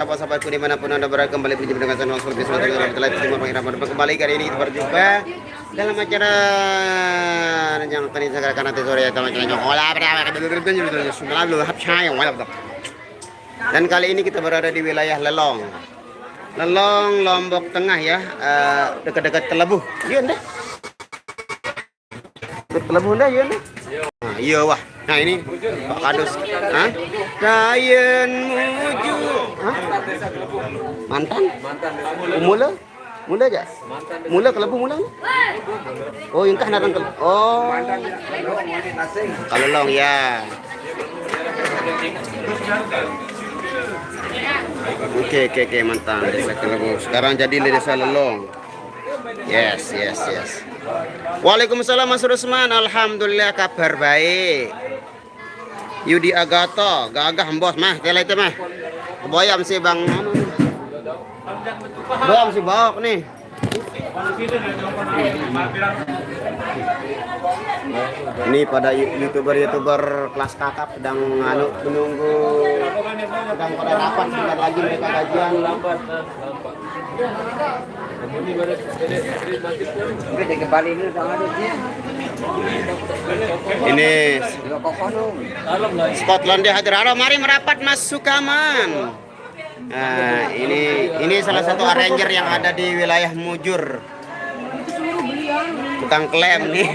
sahabat-sahabatku dimanapun anda berada, kembali berjumpa dengan channel Sulbi kembali kali ini kita berjumpa dalam acara yang akan disegarkan nanti sore ya teman-teman. Dan kali ini kita berada di wilayah Lelong, Lombok Tengah ya, dekat-dekat Kelebuh. Iya deh, dekat Kelebuh deh, iya deh. Nah, iya wah. Nah ini Pak Kadus. Hah? Dayen muju. Hah? Mantan? Mula? Mula aja? Mula Kelebu mula? Oh, yang kah datang ke. Oh. Kalelong ya. Oke, mantan desa Kelebu. Sekarang jadi desa Lelong. Yes. Waalaikumsalam Mas Rusman. Alhamdulillah kabar baik. Yudi Agato, gagah bos mah, tela itu mah. Boyam si Bang anu. Boyam si Bok nih. Ini pada YouTuber kelas kakap sedang menunggu sedang pada rapat sebentar lagi mereka gajian lambat. Ini Scotland dia hadir. Halo, mari merapat Mas Sukaman. Nah, ini salah satu arranger yang ada di wilayah Mujur. Tukang klaim nih.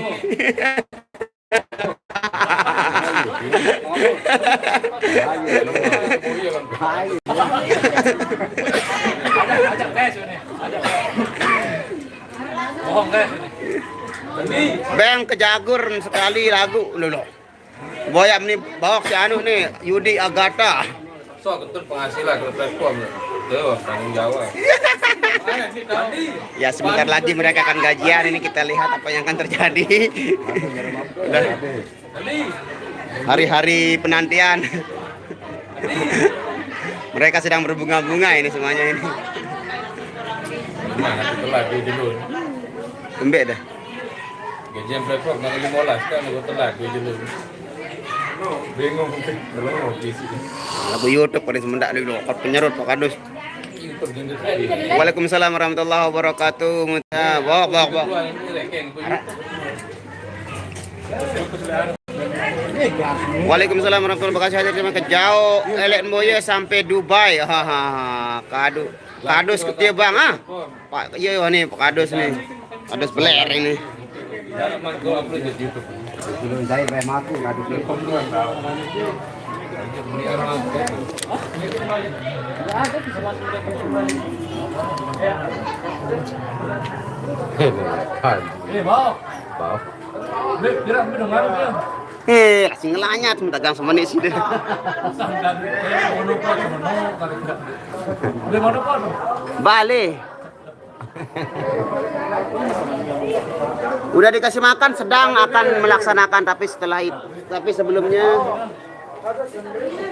Bang kejagur sekali lagu lho. Boyam nih bawa si anu nih Yudi Agata. So ketut penghasilan ke platform tuh tanggung jawab. Ya sebentar lagi mereka akan gajian, ini kita lihat apa yang akan terjadi. Udah hari-hari penantian. Mereka sedang berbunga-bunga ini semuanya ini. Mana telah dulu. Kembek dah. Gajian platform nang 15 kan aku telah dulu. Bingung belum di sini. Lagu YouTube pada semendak dulu, kot penyerut Pak Kadus. Waalaikumsalam warahmatullahi wabarakatuh. Muta, bok. Waalaikumsalam warahmatullahi wabarakatuh. Terima kasih jauh elek boye sampai Dubai. Kadus ketia Bang ah. Pak iya nih Pak Kadus nih. Kadus beler ini. Kasih ngelanyat dagang sama nih sih deh. Balik. Udah dikasih makan, sedang akan melaksanakan tapi sebelumnya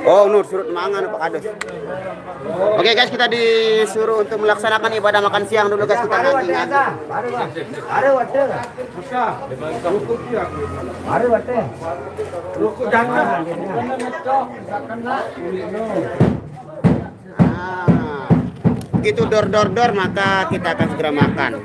oh nur surut mangan Pak Kadus. Oke guys, kita disuruh untuk melaksanakan ibadah makan siang dulu guys, kita nanti. Begitu dor maka kita akan segera makan.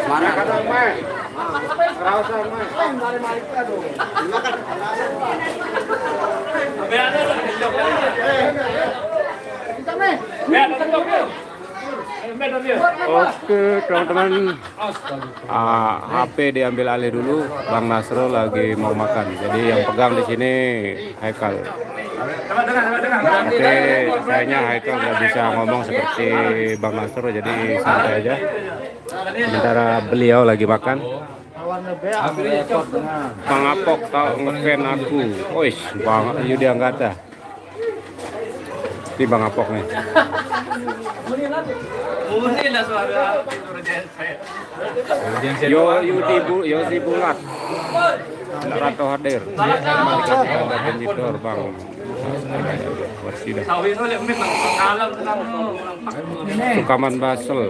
Mana kadang mah? Kerasa mah. Makan. Oke teman-teman, HP diambil alih dulu. Bang Nasro lagi mau makan, jadi yang pegang di sini Haikal. Tapi sayangnya Haikal nggak bisa ngomong seperti Bang Nasro, jadi santai aja. Sementara beliau lagi makan. Bang Apok tahu ngefan aku, ois Bang Yudi Anggata. Ini Bang Apok nih. Yudi Bulat. Ratu hadir. Benjitor Bang Bersih dah. Sawit oleh memang alam tenang orang pak. Sukaman Basel.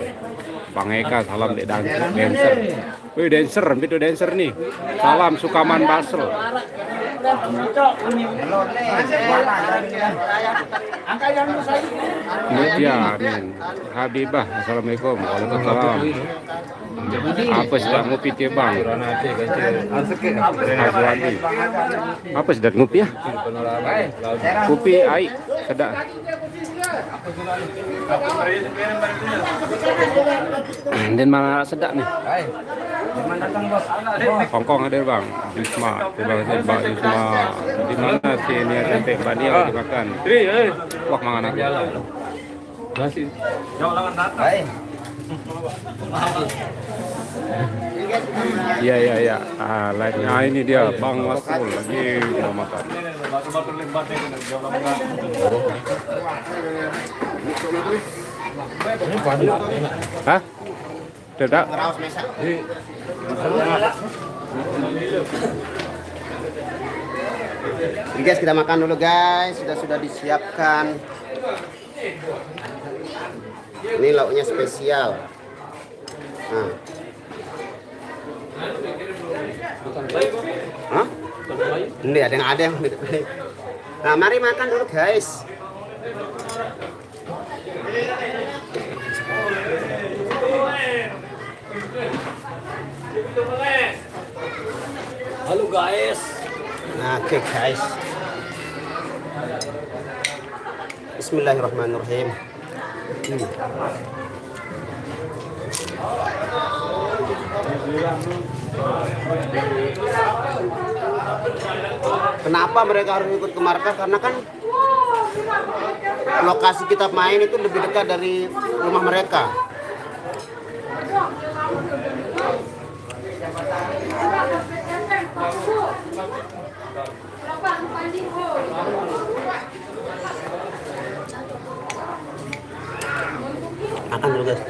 Bang Eka salam dek dancer. Wih dancer, itu dancer nih. Salam Sukaman Basel. Mutia, amin. Habibah, assalamualaikum. Waalaikumsalam. Apa sedang ngopi tiap bang? Azwadi. Apa sedang ngopi ya? Kopi air sedap. Dan mana sedap nih? Hongkong ada bang, Yusma, terima kasih Bang Yusma. Di mana sih ini tempe bania dimakan? Wah mangan aku. Masih. Jauh lawan datang. Iya. Live-nya ini dia Bang Wasul lagi mau makan. Hah? Tidak. Jadi guys, kita makan dulu guys. Sudah disiapkan. Ini lauknya spesial. Nah. Hah? Ini ada yang Nah, mari makan dulu guys. Halo guys. Nah, oke guys. Bismillahirrahmanirrahim. Kenapa mereka harus ikut ke markas? Karena kan lokasi kita main itu lebih dekat dari rumah mereka. Makan dulu guys.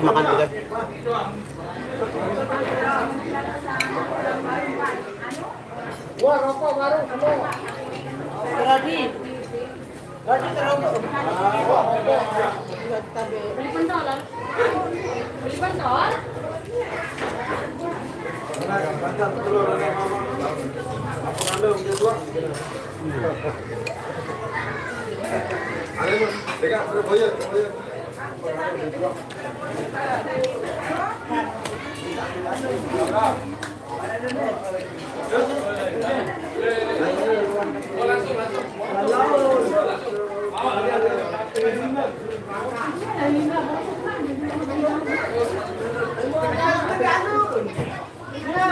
Makan juga. Wah, rokok baru kamu. Lagi terlalu. Beli pentol. Beli pentol.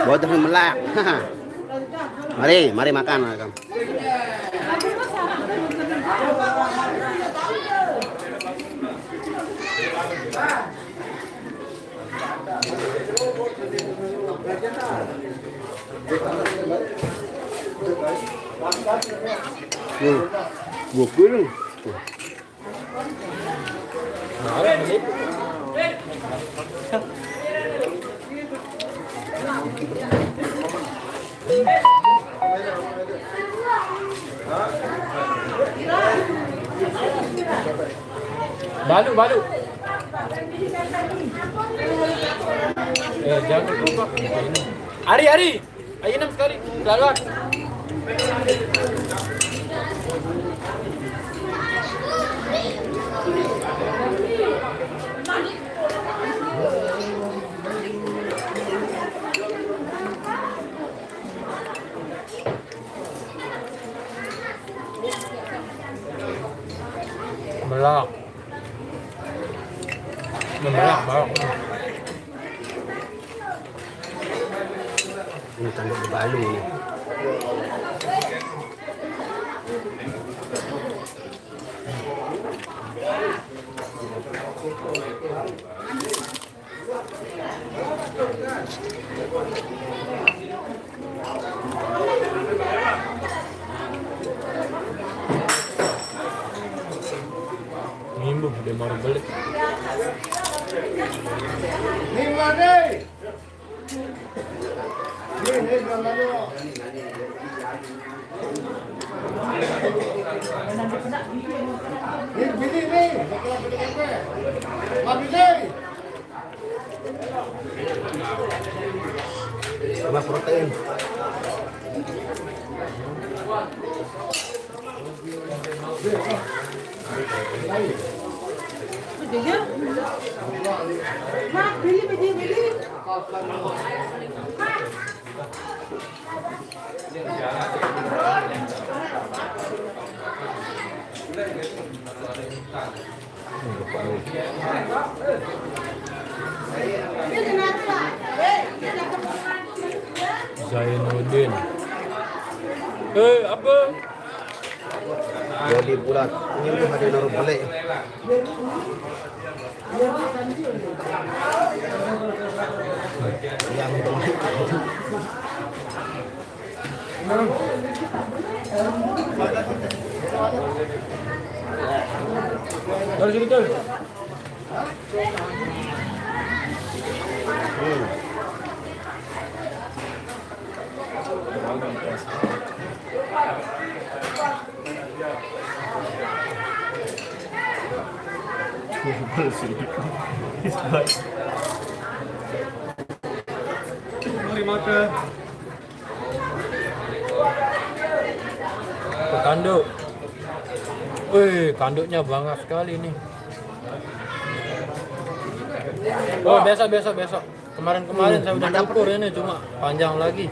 Buat melak. Mari makan. Bukul. Balu. Jangan lupa. Ari. Ayo 6 sekali. Keluar. Melak. Melak banget. Ini tanduk bebalu nih. Nimbuh dia mau beli. Sama protein. Mak, beli. Zainuddin. Apa? Jadi bulat. Ini tuh ada naruh balik. Yang itu. Dari sini tuh. Tanduk. Wih, tanduknya banget sekali nih. Oh, besok. Kemarin saya udah ukur ini cuma panjang lagi.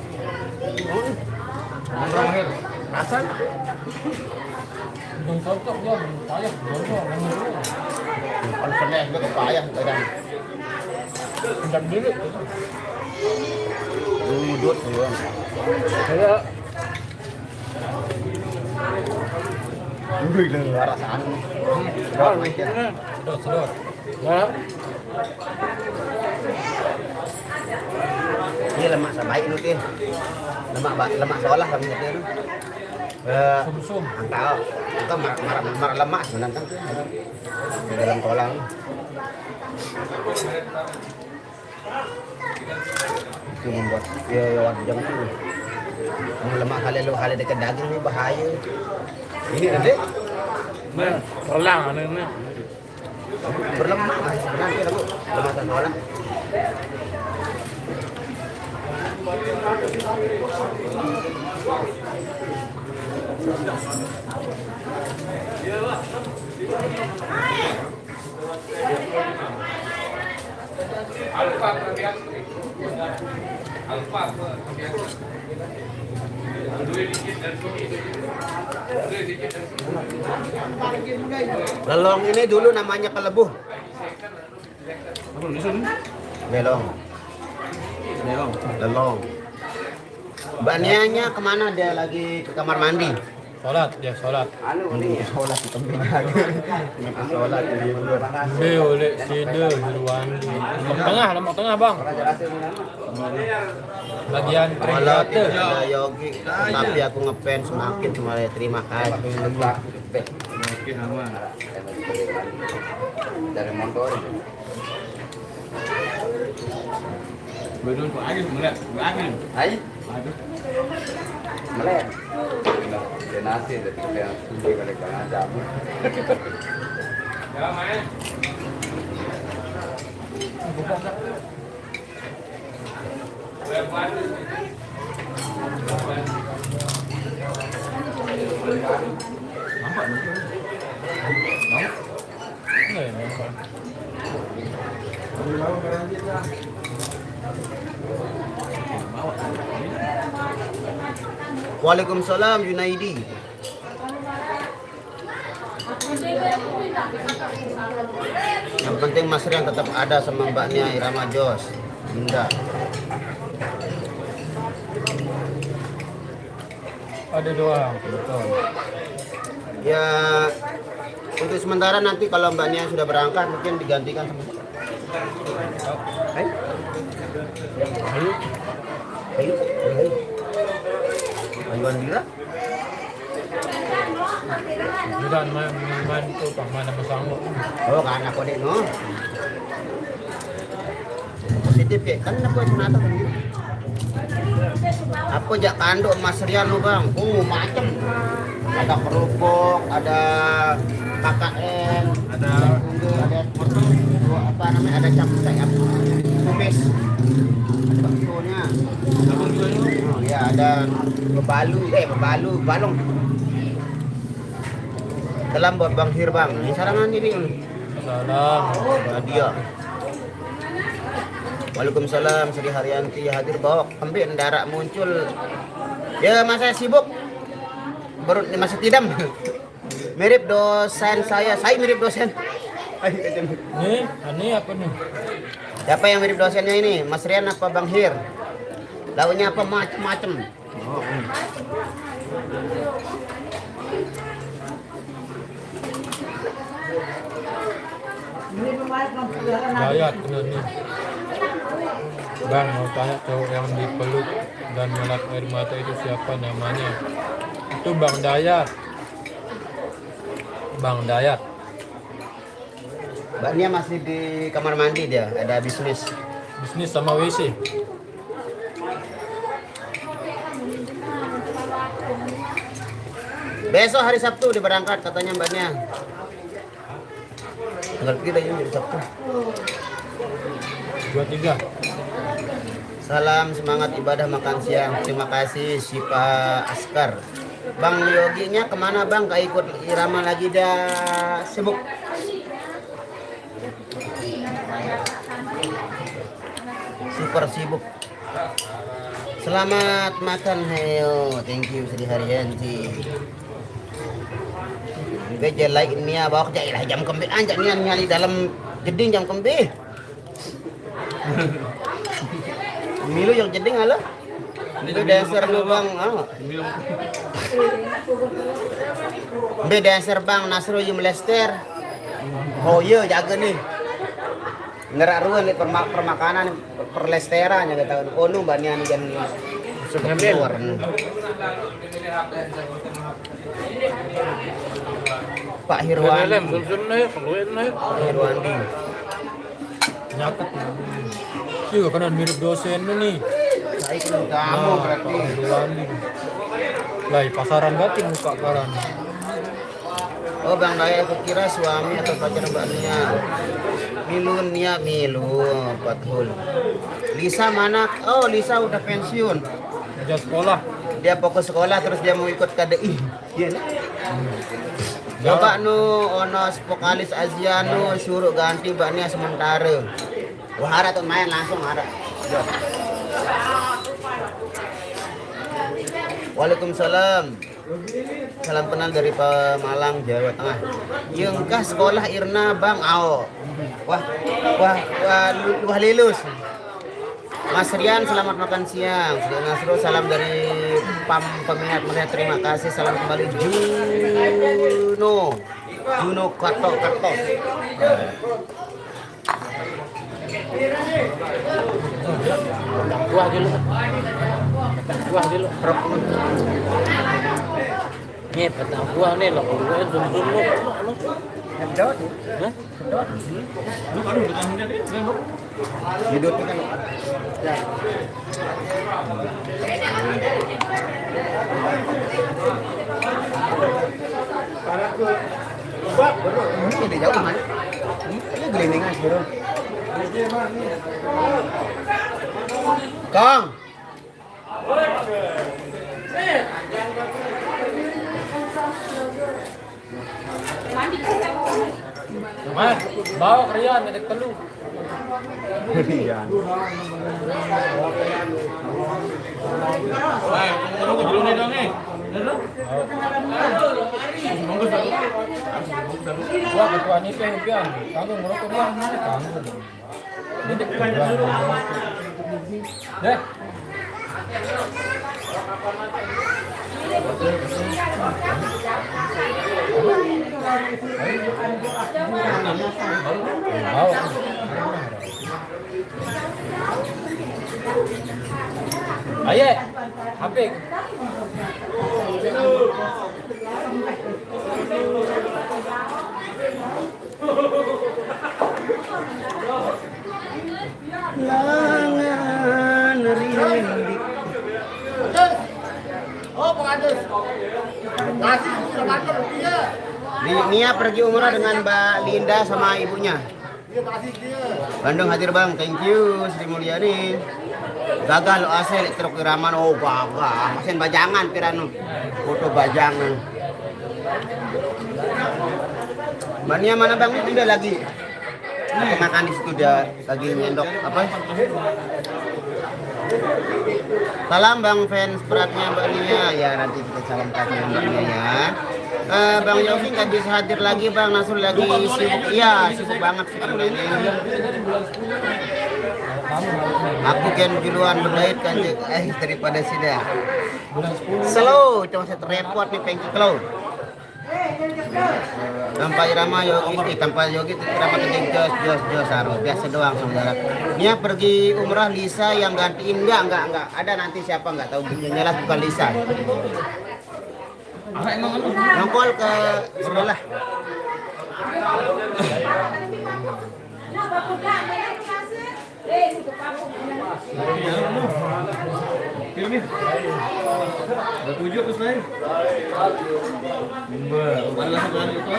Rasan? Belum cocok dia, belum payah, Konsennya juga payah kadang. Bentar dulu. Ngudut duluan. Ya. Wih, rasaan. Sedot. Ya. Ini lemak baik nu tin. Lemak seolah kami nyetir. Sum-sum. Angkau. Itu marah lemak sebenarnya tuh. Di dalam kolam. Itu membuat ya wajang tuh. Lemak kali dekat daging ini bahaya. Ini nanti Relang ini. berlemak sebenarnya kamu lemak seolah. Lelong ini dulu namanya kelebuh. Belong. Lelong. Mbak Nianya kemana? Dia lagi ke kamar mandi. Sholat. Ini sholat di tempat lagi. Sholat di luar. Oleh Sida Hirwandi. Lemak tengah bang. Bagian Kalau kering tidak ada yogi, tapi aku ngefans semakin kemarin. Terima kasih. Mungkin aman. Dari motor. Belum kok angin mulai. Angin. Hai. Melek. Dia nasi dari yang tinggi kali kan jam. Ya, main. Waalaikumsalam Junaidi. Yang penting Mas Rian tetap ada sama mbaknya Irama Jos. Indah. Ada doang, betul. Ya untuk sementara nanti kalau mbaknya sudah berangkat mungkin digantikan sama. Hai. Ayo. Ayo. Ayo. Ayuan Dira. Tidak main itu pak mana bersama. Oh, kan aku deh no. Positif ya, kan aku senata kan gitu. Aku jak kanduk Mas Rian lu bang, macem. Ada kerupuk, ada KKN, ada apa namanya, ada capcay apa, tumis, ada baksonya. Oh ya, ada bebalu, balong. Salam buat Bang Hir bang. Ini sarangan ini. Salam. Nadia. Waalaikumsalam. Sri Haryanti hadir bawa kambing darak muncul. Ya masa sibuk. Baru masih tidam. Mirip dosen saya mirip dosen. Ini apa nih? Siapa yang mirip dosennya ini? Mas Rian apa Bang Hir? Lauknya apa macem-macem. Dayat kena nih. Bang mau tanya cowok yang dipeluk dan melap air mata itu siapa namanya? Itu Bang Dayat. Bang Dayat. Mbaknya masih di kamar mandi dia, ada bisnis. Bisnis sama WC. Besok hari Sabtu dia berangkat katanya mbaknya. Tanggal kita ini hari Sabtu. 23. Salam semangat ibadah makan siang. Terima kasih Sipa Askar. Bang Yoginya kemana bang? Gak ikut irama lagi dah, sibuk. Super sibuk. Selamat makan, heyo. Thank you Sri Haryanti. Beja like ini ya bawa kerja jam kembe anjak ni nyali dalam jeding jam kembe. Milu yang jeding ala. Be dasar lu bang. Be dasar bang Nasro yu melester. Oh iya jaga nih. Ngerak ruan lihat permakanan perlesteran ya kata. Oh nu mbak nian jan sudah keluar. Pak Hirwandi. Pak Hirwandi. Nyatet. Juga kan mirip dosen nih. Saya kenal kamu berarti. Lah, pasaran batin muka karan. Oh Bang Daya, aku kira suami atau pacar mbaknya. Milun ya Milu, Pathul. Lisa mana? Oh Lisa udah pensiun. Kerja sekolah. Dia fokus sekolah terus dia mau ikut KDI. Iya. Coba nu onos vokalis Aziano suruh ganti mbaknya sementara. Wah ada tuh main langsung ada. Waalaikumsalam. Salam kenal dari Pemalang, Jawa Tengah. Yengkah sekolah Irna Bang Ao. Wah lulus. Mas Rian selamat makan siang. Sudah Nasro salam dari peminat melihat terima kasih. Salam kembali Juno Karto. Buah dulu. Nih, petang buah nih loh. Zoom lo. Hedot. Hah? Hidup kan. Ini tidak jauh kan? Ini gelingan bro. Kang. Mas, bawa krian ada telu. Iya. Wah, tunggu dulu nih dong nih. Wah, ketua ini kan pian. Tanggung merokok mah tanggung. Ini deh. Ayo, HP. Langan rindik. Oh, pengadus. Kasih sama dia. Nia pergi umrah dengan Mbak Linda sama ibunya. Dia kasih dia. Bandung hadir bang, thank you Sri Mulyani. Gagal lo AC elektro kiraman, oh gagal. Mesin bajangan pirano, foto bajangan. Mbak Nia mana bang? Itu udah lagi. Aku makan di situ dia lagi nyendok apa? Salam bang fans beratnya Mbak Nia ya, nanti kita salam kasih Mbak Nia ya. Bang Yofi nggak bisa hadir lagi bang, Nasrul lagi sibuk, iya sibuk banget sekarang ini. Aku kan duluan berdait kan daripada sini. Slow, cuma saya repot nih pengki slow. Tanpa Irama Yogi, tanpa Yogi Irama keting jos harus biasa doang saudara. Nia pergi umrah Lisa yang gantiin enggak ada, nanti siapa nggak tahu, jelas bukan Lisa. Nongkol ke sebelah. Tujuh terus lain. Mana sebelah itu?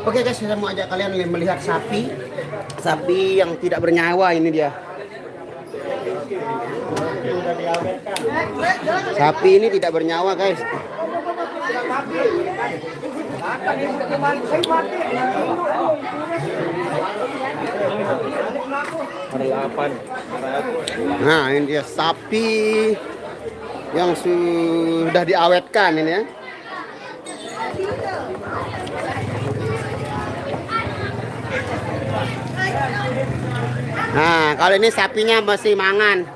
Oke guys, saya mau ajak kalian melihat sapi yang tidak bernyawa. Ini dia. Sapi ini tidak bernyawa guys. Nah ini dia sapi yang sudah diawetkan ini ya. Nah, kalau ini sapinya masih mangan.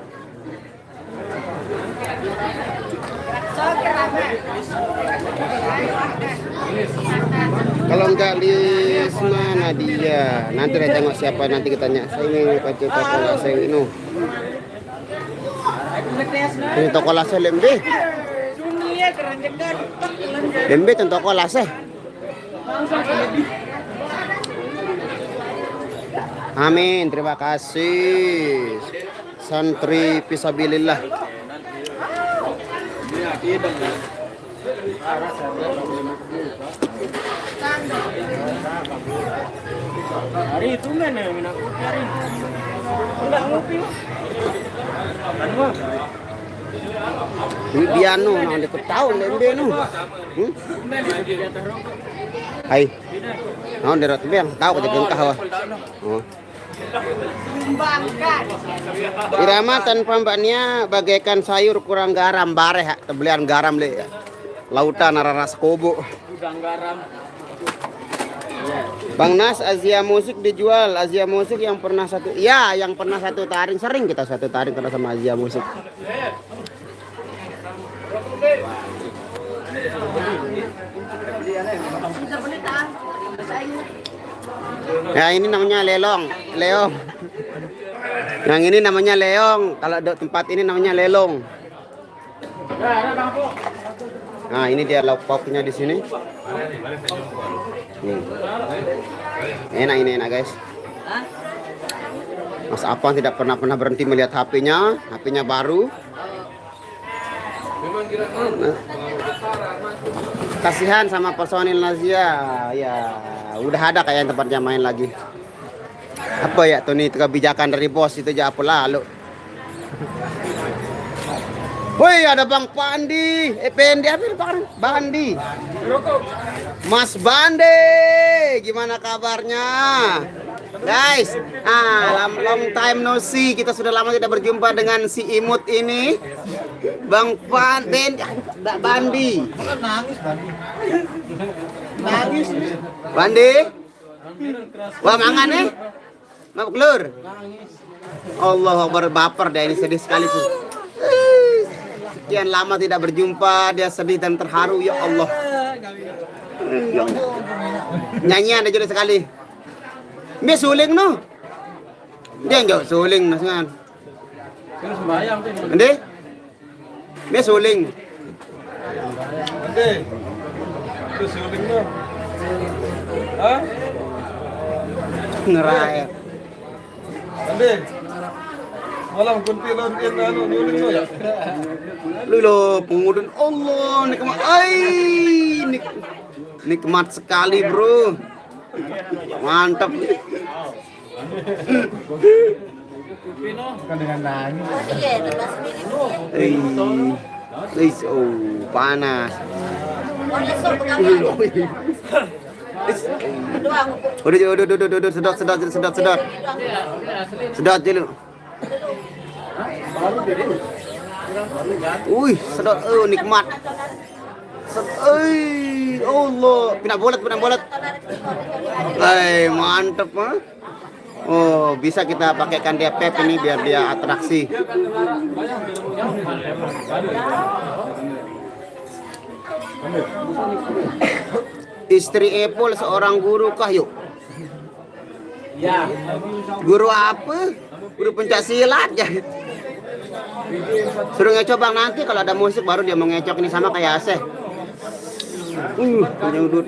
Kalau enggak Lisma Nadia, nanti kita tengok siapa, nanti kita tanya. Saya ini pakai toko saya ini. Ini toko lase lembe. Lembe toko lase. Amin, terima kasih santri fisabilillah. Hari itu mana yang aku cari? Enggak ngopi. Bibiano nang deket tahun lembe nu. Hai. Naon derot beng tahu ka jeung kahwa. Oh. Irama tanpa Mbak Nia bagaikan sayur kurang garam bareh tebelian garam le. Lautan raras kobo. Udang garam. Bang Nas, Asia Musik dijual. Asia Musik yang pernah satu, ya yang pernah satu taring, sering kita satu taring karena sama Asia Musik. Ya ini namanya lelong, leong. Yang ini namanya leong. Kalau tempat ini namanya lelong. Nah ini dia lauk pauknya di sini. Enak ini enak guys. Mas Apang tidak pernah berhenti melihat HP-nya baru. Nah, kasihan sama personil Nazia, ya udah ada kayak tempatnya main lagi. Apa ya Tony, itu kebijakan dari bos itu aja apa lalu. Woi, ada Bang Pandi. Pendi apa ini, Pak? Bandi. Mas Bande, gimana kabarnya? Guys, long time no see. Kita sudah lama tidak berjumpa dengan si imut ini. Bang Bandi. Nangis. Bandi. Wah, mangan nih. Mabuk lur. Allah Akbar, baper deh ini, sedih sekali tuh. Sekian lama tidak berjumpa, dia sedih dan terharu, ya Allah. Nyanyian aja sekali. Dia suling no. Dia enggak suling nasangan. Ande? Dia suling. Ande. Itu suling no. Hah? Ngeraya. Ande. Malam kuntilan nyuling no ya. Lu lo pengudun Allah nikmat. Nikmat sekali, bro. Mantap. Kan dengan nangis. Panas. Udah, sedot. Sedot dulu. Wih, sedot, nikmat. Allah, pindah bolet. Mantep, ha? Oh, bisa kita pakaikan dia pep ini biar dia atraksi. Istri Epul seorang guru kah yuk? Ya. Guru apa? Guru pencaksilat ya. Suruh ngecok Bang, nanti kalau ada musik baru dia mau ngecok ini sama kayak Aseh. Punya udut.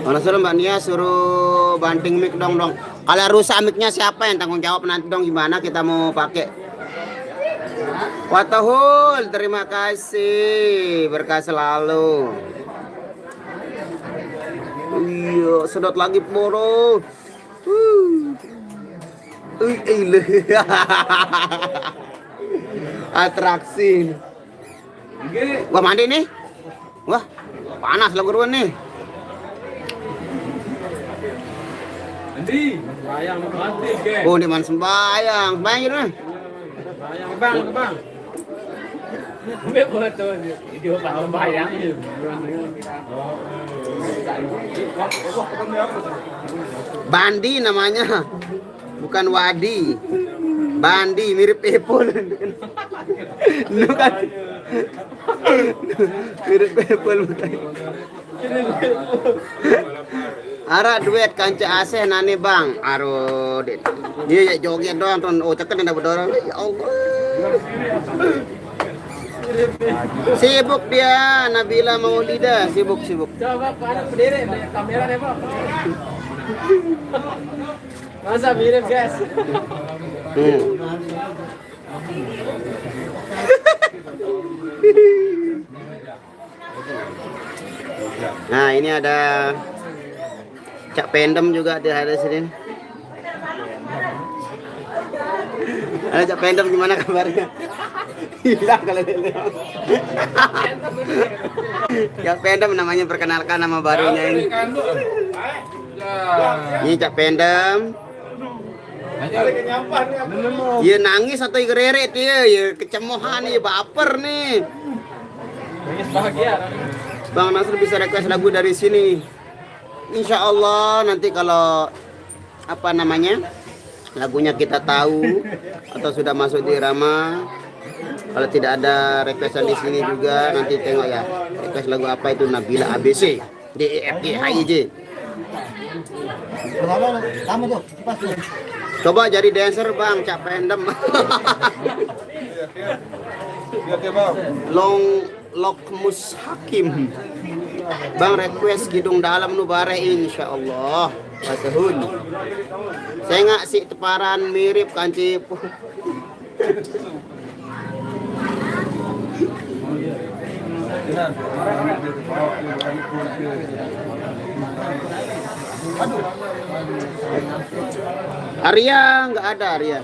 Mana suruh Mbak Nia suruh banting mic dong. Kalau rusak micnya siapa yang tanggung jawab nanti dong, gimana kita mau pakai? Watahul, terima kasih, berkah selalu. Iya, sedot lagi poro. Atraksi. Wah, mandi nih. Wah, panas lah guruan nih. Andi, sembayang mati ke. Oh, di mana sembayang? Sembayang gitu nih. Bang. Betul. Video sembayang. Bandi namanya. Bukan Wadi. Bandi mirip Epul. Bukan. Mirip Epul bukan. Ara duet kanca Aseh nani Bang. Aro dia joget doang ton. Oh, tekan ndak berdorong. Ya Allah. Sibuk dia, Nabila Maulida, sibuk. Coba Pak berdiri, kamera deh Pak. Masa mirip guys. Nah, ini ada Cak Pendem juga ada sini. Ada Cak Pendem, gimana kabarnya? Hilang kalau dia lihat. Cak Pendem namanya, perkenalkan nama barunya ini. Ini Cak Pendem. Dia nangis atau gereret dia, kecemohan nih, baper nih. Nangis bahagia. Bang Nasr bisa request lagu dari sini. Insya Allah nanti kalau apa namanya lagunya kita tahu atau sudah masuk di irama. Kalau tidak ada requestan di sini juga nanti tengok ya. Request lagu apa itu, Nabila ABC, DEFG HIJ. Coba jadi dancer Bang, Cak Pendem. Long Lokmus Hakim. Bang request Gidung Dalam nu bare insyaallah. Pasahun. Saya nggak sih teparan mirip kanci. Arya nggak ada Arya.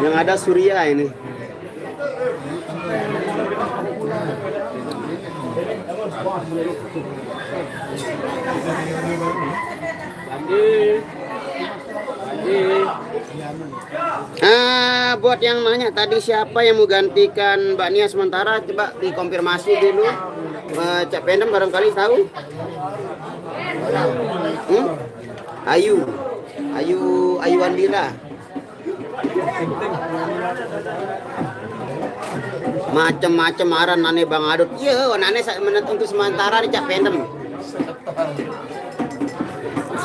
Yang ada Surya ini. Buat yang nanya tadi siapa yang mau gantikan Mbak Nia sementara, coba dikonfirmasi dulu. Cak Pendem barangkali tahu. Ayu Andira. Macem-macem aran nane Bang Adut. Iya, nane untuk sementara di Cak Pendem.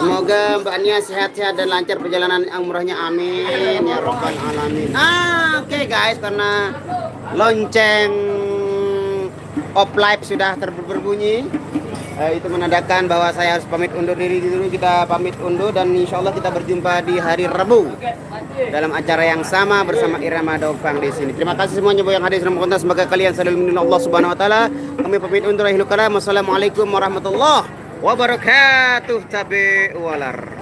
Semoga Mbak Nia sehat-sehat dan lancar perjalanan umrahnya, amin ya robbal alamin. Oke guys, karena lonceng of life sudah berbunyi, itu menandakan bahwa saya harus pamit undur diri dulu. Kita pamit undur dan insya Allah kita berjumpa di hari Rabu dalam acara yang sama bersama Irama Dopang di sini. Terima kasih semuanya yang hadir dalam konten. Semoga kalian selalu melindungi Allah Subhanahu Wa Taala. Kami pamit undur. Assalamualaikum warahmatullahi wabarakatuh. Tabe walar.